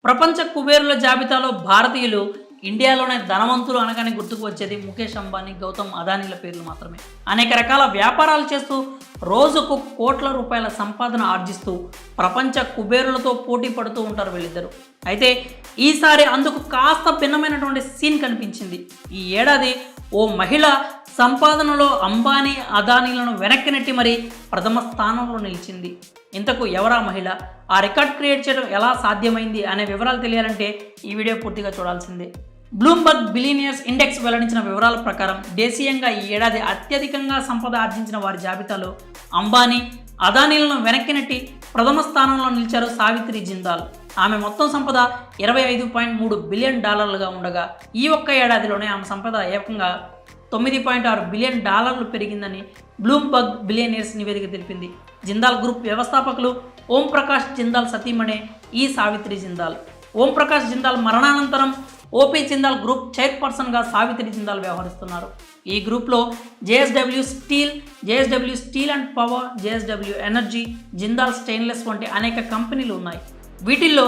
ప్రపంచ కుబేరుల జాబితాలో భారతీయులు ఇండియాలోనే ధనవంతులు అనగానే గుర్తుకు వచ్చేది ముఖేష్ అంబానీ, గౌతమ్ అదానీల పేర్లు మాత్రమే. అనేక రకాల వ్యాపారాలు చేస్తూ రోజుకు కోట్ల రూపాయల సంపాదన ఆర్జిస్తూ ప్రపంచ కుబేరులతో పోటీ పడుతూ ఉంటారు వీళ్ళిద్దరు. అయితే ఈసారి అందుకు కాస్త భిన్నమైనటువంటి సీన్ కనిపించింది. ఈ ఏడాది ఓ మహిళ సంపాదనలో అంబానీ, అదానీలను వెనక్కి నెట్టి మరి ప్రథమ స్థానంలో నిలిచింది. ఇంతకు ఎవరా మహిళ, ఆ రికార్డ్ క్రియేట్ చేయడం ఎలా సాధ్యమైంది అనే వివరాలు తెలియాలంటే ఈ వీడియో పూర్తిగా చూడాల్సిందే. బ్లూంబర్గ్ బిలియనియర్స్ ఇండెక్స్ వెల్లడించిన వివరాల ప్రకారం దేశీయంగా ఈ ఏడాది అత్యధికంగా సంపద ఆర్జించిన వారి జాబితాలో అంబానీ, అదానీలను వెనక్కి నెట్టి ప్రథమ స్థానంలో నిలిచారు సావిత్రి జిందాల్. ఆమె మొత్తం సంపద $25.3 బిలియన్ ఉండగా ఈ ఒక్క ఏడాదిలోనే ఆమె సంపద ఏకంగా $9.6 బిలియన్ పెరిగిందని బ్లూంబర్గ్ బిలియనియర్స్ నివేదిక తెలిపింది. జిందాల్ గ్రూప్ వ్యవస్థాపకులు ఓం ప్రకాష్ జిందాల్ సతీమణే ఈ సావిత్రి జిందాల్. ఓం ప్రకాష్ జిందాల్ మరణానంతరం ఓపీ జిందాల్ గ్రూప్ చైర్పర్సన్గా సావిత్రి జిందాల్ వ్యవహరిస్తున్నారు. ఈ గ్రూప్లో JSW steel and power, JSW energy, Jindal stainless వంటి అనేక కంపెనీలు ఉన్నాయి. వీటిల్లో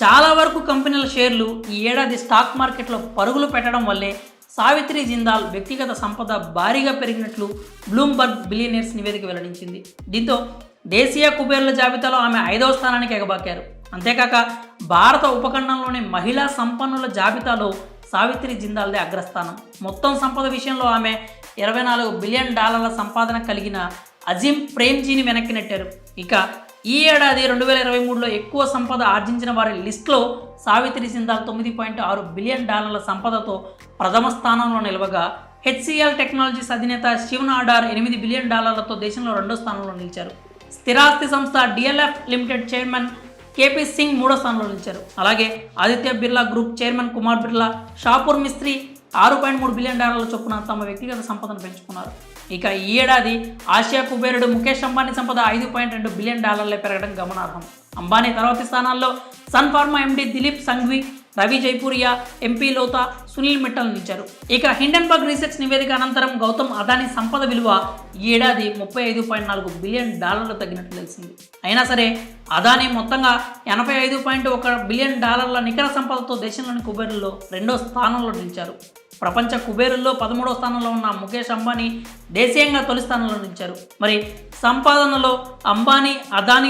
చాలా వరకు కంపెనీల షేర్లు ఈ ఏడాది స్టాక్ మార్కెట్లో పరుగులు పెట్టడం వల్లే సావిత్రి జిందాల్ వ్యక్తిగత సంపద భారీగా పెరిగినట్లు బ్లూంబర్గ్ బిలియనియర్స్ నివేదిక వెల్లడించింది. దీంతో దేశీయ కుబేరుల జాబితాలో ఆమె 5వ స్థానానికి ఎగబాకారు. అంతేకాక భారత ఉపఖండంలోని మహిళా సంపన్నుల జాబితాలో సావిత్రి జిందాల్దే అగ్రస్థానం. మొత్తం సంపద విషయంలో ఆమె $24 బిలియన్ సంపాదన కలిగిన అజీం ప్రేమ్జీని వెనక్కి నెట్టారు. ఇక ఈ ఏడాది 2023లో ఎక్కువ సంపద ఆర్జించిన వారి లిస్టులో సావిత్రి జిందాల్ $9.6 బిలియన్ సంపదతో ప్రథమ స్థానంలో నిలవగా హెచ్సిఎల్ టెక్నాలజీస్ అధినేత శివ్ నాడార్ $8 బిలియన్ దేశంలో 2వ స్థానంలో నిలిచారు. స్థిరాస్తి సంస్థ డిఎల్ఎఫ్ లిమిటెడ్ చైర్మన్ కేపీ సింగ్ 3వ స్థానంలో నిలిచారు. అలాగే Aditya Birla group chairman Kumar Birla, Shapoor Mistry $6.3 billion చొప్పున తమ వ్యక్తిగత సంపదను పెంచుకున్నారు. ఇక ఈ ఏడాది ఆసియా కుబేరుడు ముఖేష్ అంబానీ సంపద $5.2 బిలియన్ పెరగడం గమనార్హం. అంబానీ తర్వాతి స్థానాల్లో సన్ ఫార్మా ఎండి దిలీప్ సంఘ్వి, రవి జైపూరియా, ఎంపీ లోతా, సునీల్ మిట్టల్ నిలిచారు. ఇక హిండెన్బర్గ్ రీసెర్చ్ నివేదిక అనంతరం గౌతమ్ అదానీ సంపద విలువ ఈ ఏడాది $35.4 బిలియన్ తగ్గినట్లు తెలిసింది. అయినా సరే అదానీ మొత్తంగా $85.1 బిలియన్ నికర సంపదతో దేశంలోని కుబేరుల్లో 2వ స్థానంలో నిలిచారు. ప్రపంచ కుబేరుల్లో 13వ స్థానంలో ఉన్న ముఖేష్ అంబానీ దేశీయంగా తొలి స్థానంలో నిలిచారు. మరి సంపాదనలో అంబానీ, అదానీ